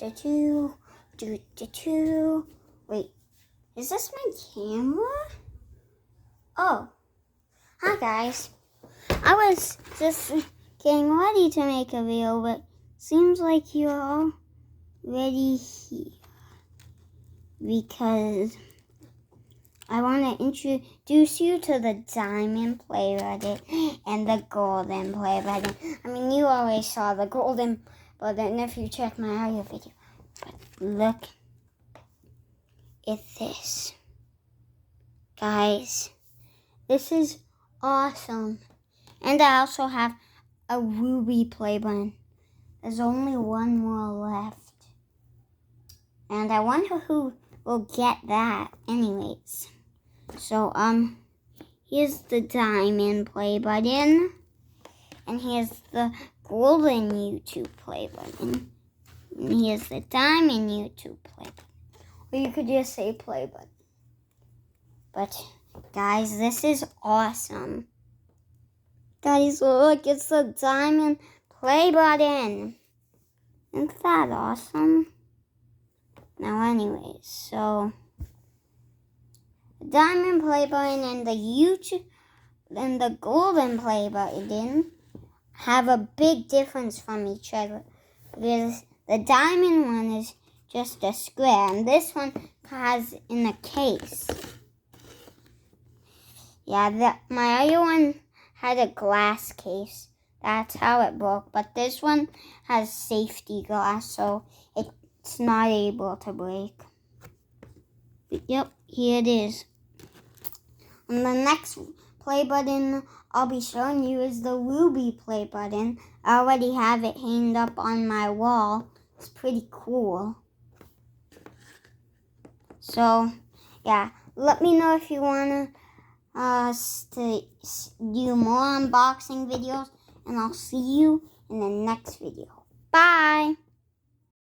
Wait, is this my camera? Oh, hi guys. I was just getting ready to make a video, but seems like you're already here because I want to introduce you to the diamond play button and the golden play button. I mean, you already saw the golden button if you check my other video. But look at this. Guys, this is awesome. And I also have a ruby play button. There's only one more left. And I wonder who will get that anyways. So, here's the diamond play button. And here's the golden YouTube play button. And here's the diamond YouTube play button. Or you could just say play button. But, guys, this is awesome. Guys, look, it's the diamond play button. Isn't that awesome? Now, anyways, so the diamond play button and the YouTube and the golden play button have a big difference from each other. Because the diamond one is just a square, and this one has in a case. Yeah, my other one had a glass case. That's how it broke. But this one has safety glass, so it's not able to break. But yep, here it is. And the next play button I'll be showing you is the ruby play button. I already have it hanged up on my wall. It's pretty cool. So, yeah, let me know if you want to do more unboxing videos, and I'll see you in the next video. Bye!